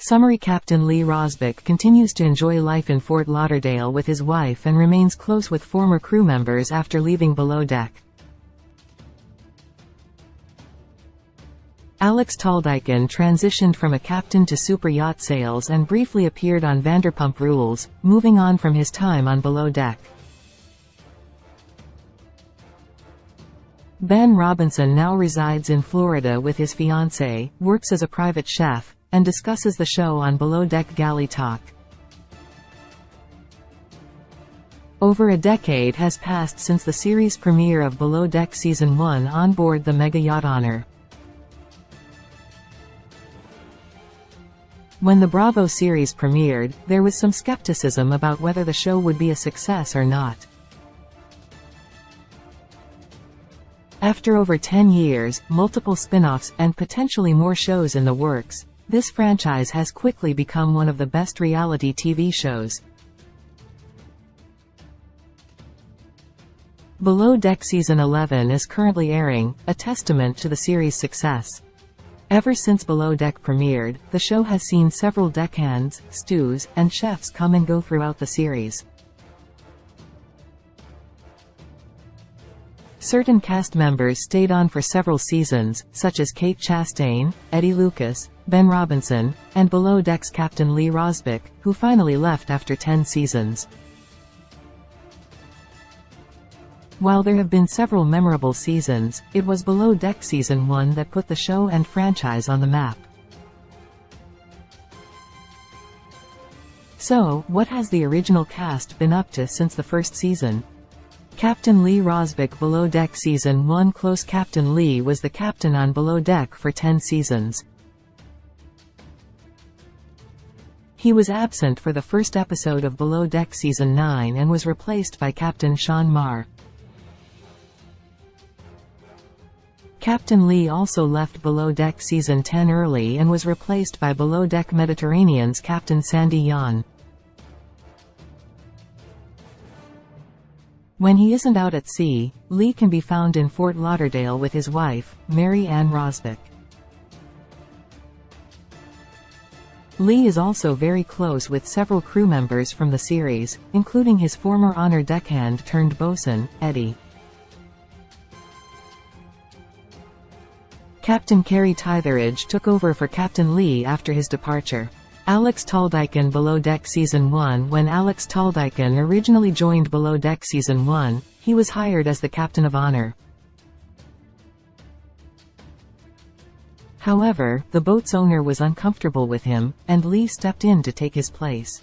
Summary: Captain Lee Rosbeck continues to enjoy life in Fort Lauderdale with his wife and remains close with former crew members after leaving Below Deck. Alex Taldyken transitioned from a captain to super yacht sales and briefly appeared on Vanderpump Rules, moving on from his time on Below Deck. Ben Robinson now resides in Florida with his fiancée, works as a private chef, and discusses the show on Below Deck Galley Talk. Over a decade has passed since the series premiere of Below Deck Season 1 on board the mega yacht Honor. When the Bravo series premiered, there was some skepticism about whether the show would be a success or not. After over 10 years, multiple spin-offs, and potentially more shows in the works, this franchise has quickly become one of the best reality TV shows. Below Deck Season 11 is currently airing, a testament to the series' success. Ever since Below Deck premiered, the show has seen several deckhands, stews, and chefs come and go throughout the series. Certain cast members stayed on for several seasons, such as Kate Chastain, Eddie Lucas, Ben Robinson, and Below Deck's Captain Lee Rosbeck, who finally left after 10 seasons. While there have been several memorable seasons, it was Below Deck Season 1 that put the show and franchise on the map. So, what has the original cast been up to since the first season? Captain Lee Rosbeck. Below Deck Season 1 Close. Captain Lee was the captain on Below Deck for 10 seasons. He was absent for the first episode of Below Deck Season 9 and was replaced by Captain Sean Marr. Captain Lee also left Below Deck Season 10 early and was replaced by Below Deck Mediterranean's Captain Sandy Yan. When he isn't out at sea, Lee can be found in Fort Lauderdale with his wife, Mary Ann Rosbeck. Lee is also very close with several crew members from the series, including his former Honor deckhand turned bosun, Eddie. Captain Carey Tytheridge took over for Captain Lee after his departure. Alex Taldyken. Below Deck Season 1 When Alex Taldyken originally joined Below Deck Season 1, he was hired as the Captain of Honor. However, the boat's owner was uncomfortable with him, and Lee stepped in to take his place.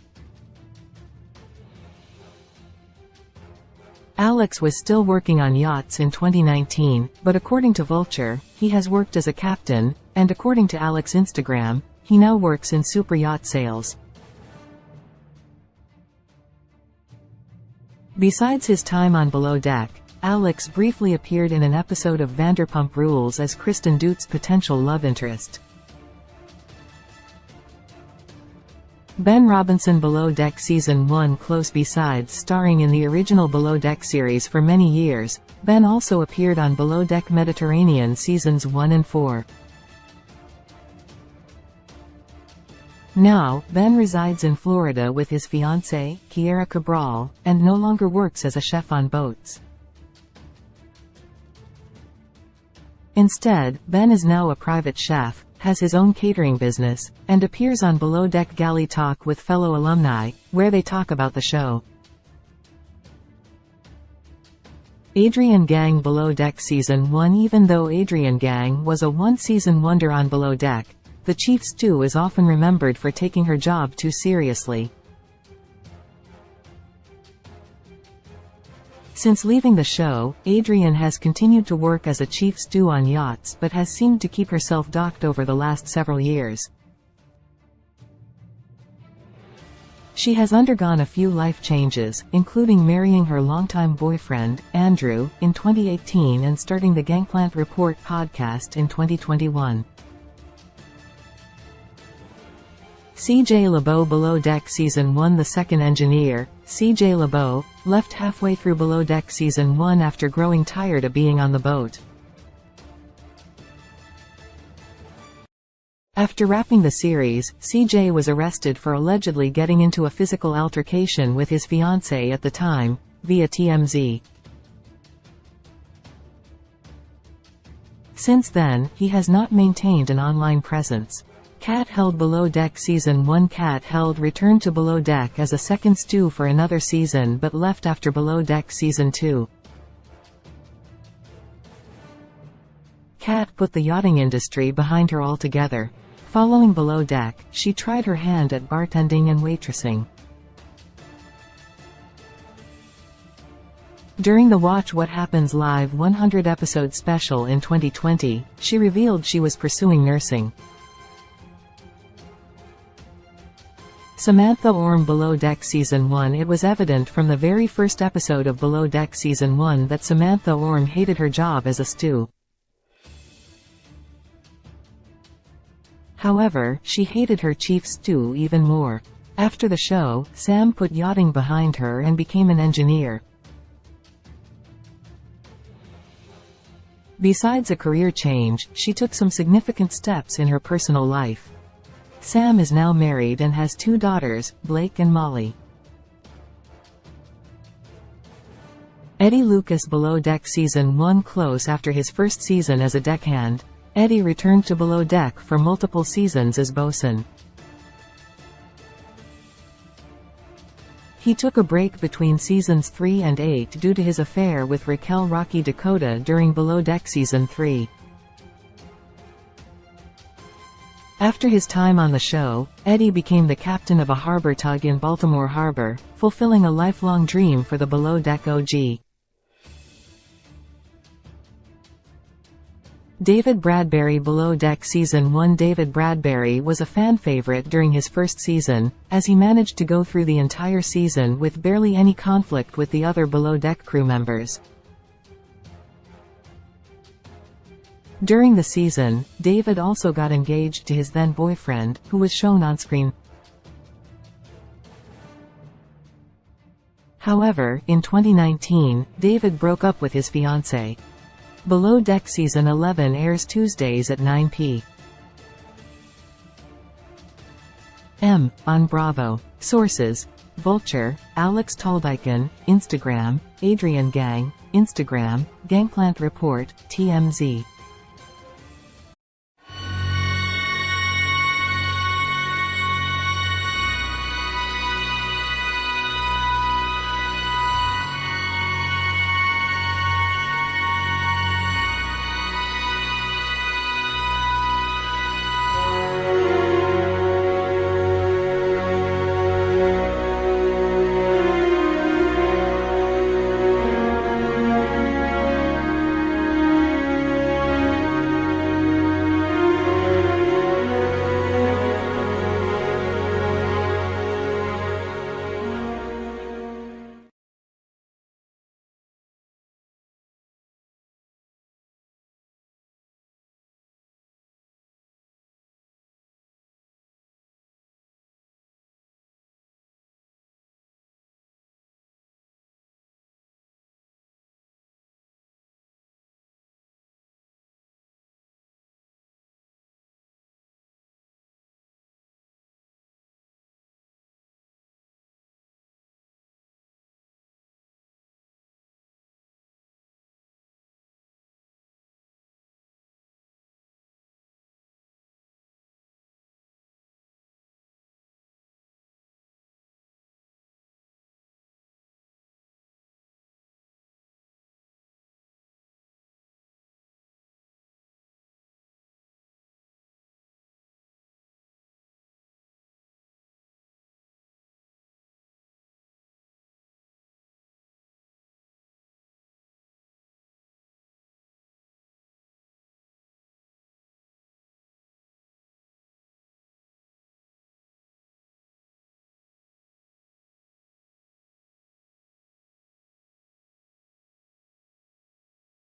Alex was still working on yachts in 2019, but according to Vulture, he has worked as a captain, and according to Alex's Instagram, he now works in super yacht sales. Besides his time on Below Deck, Alex briefly appeared in an episode of Vanderpump Rules as Kristen Dute's potential love interest. Ben Robinson. Below Deck Season 1 Close. Besides starring in the original Below Deck series for many years, Ben also appeared on Below Deck Mediterranean Seasons 1 and 4. Now, Ben resides in Florida with his fiancée, Kiera Cabral, and no longer works as a chef on boats. Instead, Ben is now a private chef, has his own catering business, and appears on Below Deck Galley Talk with fellow alumni, where they talk about the show. Adrian Gang. Below Deck Season 1 Even though Adrian Gang was a one-season wonder on Below Deck, the chief stew is often remembered for taking her job too seriously. Since leaving the show, Adrian has continued to work as a chief stew on yachts but has seemed to keep herself docked over the last several years. She has undergone a few life changes, including marrying her longtime boyfriend, Andrew, in 2018 and starting the Gangplank Report podcast in 2021. CJ LeBeau. Below Deck Season 1 The second engineer, CJ LeBeau, left halfway through Below Deck Season 1 after growing tired of being on the boat. After wrapping the series, CJ was arrested for allegedly getting into a physical altercation with his fiancée at the time, via TMZ. Since then, he has not maintained an online presence. Cat held Below Deck Season 1. Cat held returned to Below Deck as a second stew for another season but left after Below Deck Season 2. Cat put the yachting industry behind her altogether. Following Below Deck, she tried her hand at bartending and waitressing. During the Watch What Happens Live 100-episode special in 2020, she revealed she was pursuing nursing. Samantha Orme. Below Deck Season 1. It was evident from the very first episode of Below Deck Season 1 that Samantha Orme hated her job as a stew. However, she hated her chief stew even more. After the show, Sam put yachting behind her and became an engineer. Besides a career change, she took some significant steps in her personal life. Sam is now married and has 2 daughters, Blake and Molly. Eddie Lucas. Below Deck Season 1. Close after his first season as a deckhand, Eddie returned to Below Deck for multiple seasons as bosun. He took a break between seasons 3 and 8 due to his affair with Raquel Rocky Dakota during Below Deck Season 3. After his time on the show, Eddie became the captain of a harbor tug in Baltimore Harbor, fulfilling a lifelong dream for the Below Deck OG. David Bradbury. Below Deck Season 1. David Bradbury was a fan favorite during his first season, as he managed to go through the entire season with barely any conflict with the other Below Deck crew members. During the season, David also got engaged to his then-boyfriend, who was shown on screen. However, in 2019, David broke up with his fiancée. Below Deck Season 11 airs Tuesdays at 9 p.m. on Bravo. Sources: Vulture, Alex Taldykin, Instagram, Adrian Gang, Instagram, Gangplank Report, TMZ.